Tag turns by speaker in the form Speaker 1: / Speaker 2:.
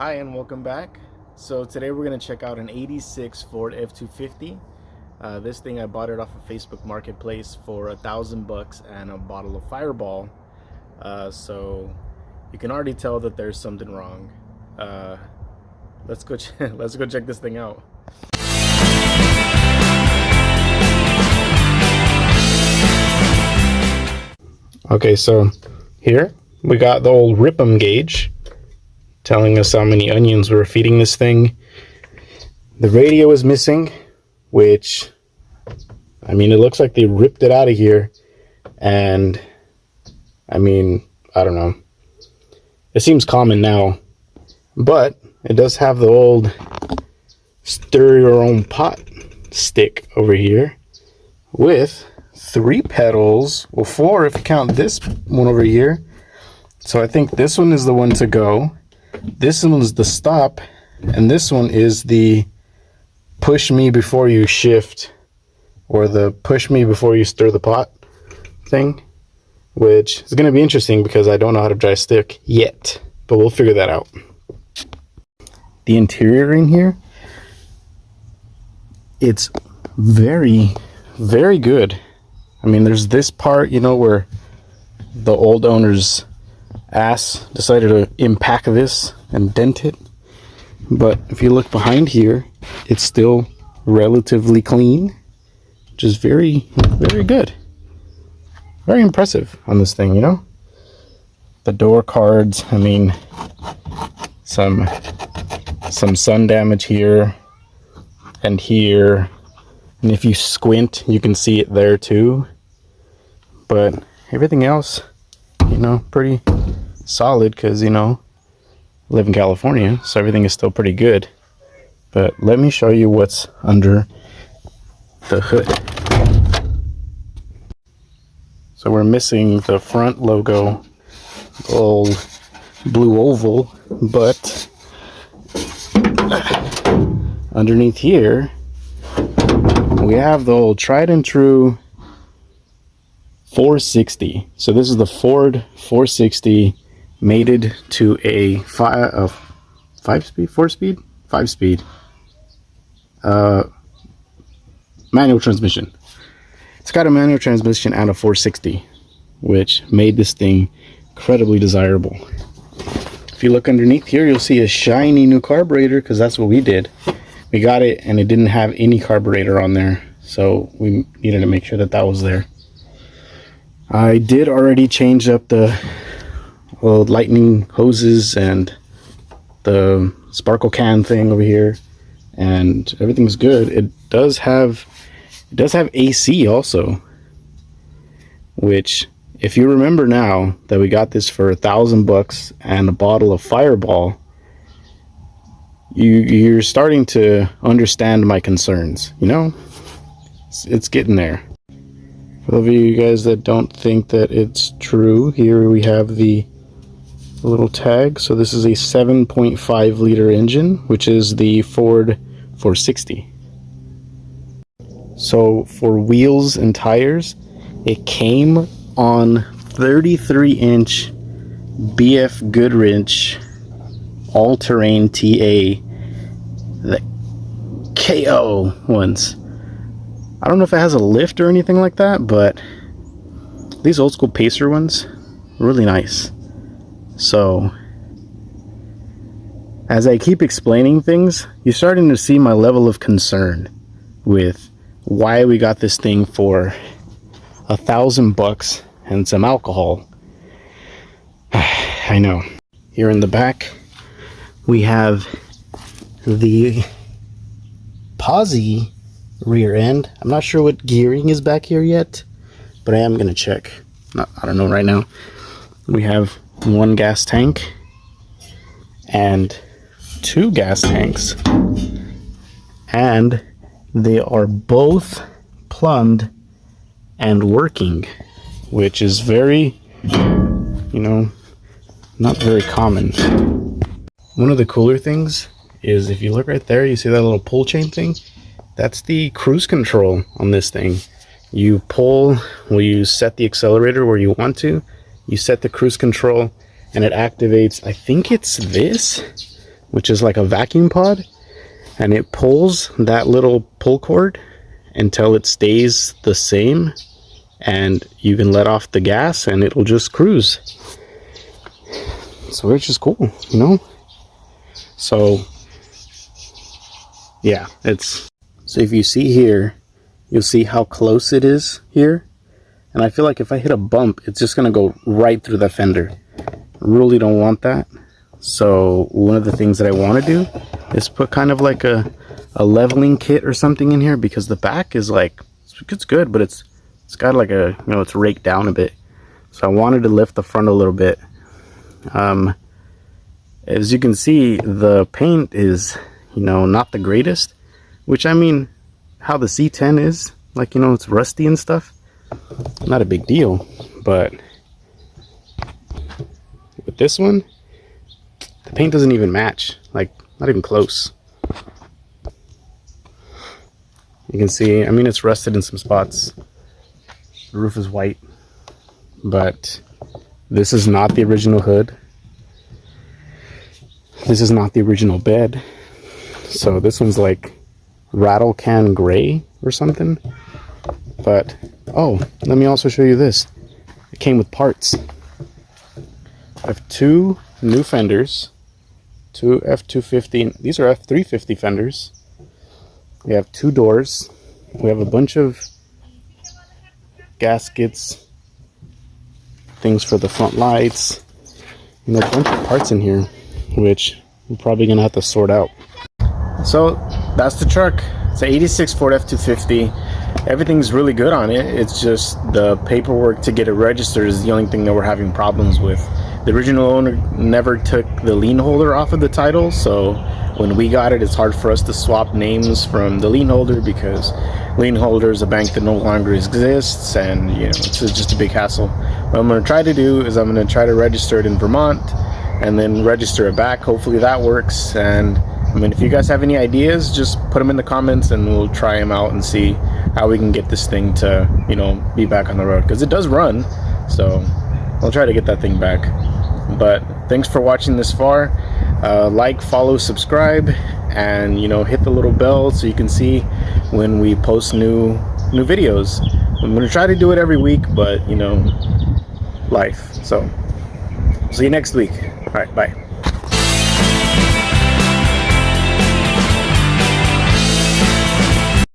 Speaker 1: Hi and welcome back. So today we're going to check out an 86 Ford F-250. This thing I bought it off of Facebook Marketplace for $1,000 and a bottle of Fireball. So you can already tell that there's something wrong. Let's go check this thing out. Okay, so here we got the old Rip'em gauge telling us how many onions we're feeding this thing. The radio is missing, which, I mean, it looks like they ripped it out of here. And, I mean, I don't know. It seems common now. But it does have the old stir your own pot stick over here with 3 pedals. Well, 4 if you count this one over here. So I think this one is the one to go. This one's the stop, and this one is the push me before you shift, or the push me before you stir the pot thing, which is going to be interesting because I don't know how to drive stick yet, but we'll figure that out. The interior in here, it's very, very good. I mean, there's this part, you know, where the old owner's ass decided to impact this and dent it, but if you look behind here, it's still relatively clean, which is very, very good. Very impressive on this thing, you know. The door cards, I mean, some sun damage here and here, and if you squint you can see it there too, but everything else, you know, pretty solid, because, you know, I live in California, so everything is still pretty good. But let me show you what's under the hood. So we're missing the front logo, the old blue oval, but underneath here we have the old tried and true 460. So this is the Ford 460 mated to a 5-speed manual transmission. It's got a manual transmission and a 460, which made this thing incredibly desirable. If you look underneath here, you'll see a shiny new carburetor, because that's what we did. We got it and it didn't have any carburetor on there, so we needed to make sure that that was there. I did already change up the lightning hoses and the sparkle can thing over here, and everything's good. It does have AC also, which, if you remember now that we got this for $1,000 and a bottle of Fireball, you're starting to understand my concerns, you know. It's getting there. For those of you guys that don't think that it's true, here we have the little tag. So this is a 7.5 liter engine, which is the Ford 460. So for wheels and tires, it came on 33-inch BF Goodrich all-terrain TA, the KO ones. I don't know if it has a lift or anything like that, but these old school Pacer ones, really nice. So as I keep explaining things, you're starting to see my level of concern with why we got this thing for $1,000 and some alcohol. I know. Here in the back, we have the Posi rear end. I'm not sure what gearing is back here yet, but I am going to check. I don't know right now. We have 1 gas tank and 2 gas tanks, and they are both plumbed and working, which is very, you know, not very common. One of the cooler things is, if you look right there, you see that little pull chain thing? That's the cruise control on this thing. You pull, well, you set the accelerator where you want to, you set the cruise control, and it activates, I think it's this, which is like a vacuum pod, and it pulls that little pull cord until it stays the same, and you can let off the gas and it'll just cruise. So it's just cool, you know? So yeah, so if you see here, you'll see how close it is here. And I feel like if I hit a bump, it's just gonna go right through the fender. Really don't want that. So one of the things that I want to do is put kind of like a leveling kit or something in here, because the back is like, it's good, but it's got like a, you know, it's raked down a bit. So I wanted to lift the front a little bit. As you can see, the paint is, you know, not the greatest, which, I mean, how the C10 is, like, you know, it's rusty and stuff, not a big deal. But with this one, the paint doesn't even match, like, not even close. You can see, I mean, it's rusted in some spots. The roof is white, but this is not the original hood. This is not the original bed. So this one's like rattle can gray or something. But, oh, let me also show you this. It came with parts. I have two new fenders, two F250. These are F350 fenders. We have two doors. We have a bunch of gaskets, things for the front lights, and a bunch of parts in here, which we're probably gonna have to sort out. So that's the truck. It's an 86 Ford F250. Everything's really good on it. It's just the paperwork to get it registered is the only thing that we're having problems with. The original owner never took the lien holder off of the title, so when we got it, it's hard for us to swap names from the lien holder, because lien holder is a bank that no longer exists, and you know, it's just a big hassle. What I'm going to try to do is I'm going to try to register it in Vermont and then register it back. Hopefully that works. And I mean, if you guys have any ideas, just put them in the comments and we'll try them out and see how we can get this thing to, you know, be back on the road, because it does run. So I'll try to get that thing back. But thanks for watching this far. Like, follow, subscribe, and, you know, hit the little bell so you can see when we post new videos. I'm gonna try to do it every week, but you know, life. So see you next week. All right, bye.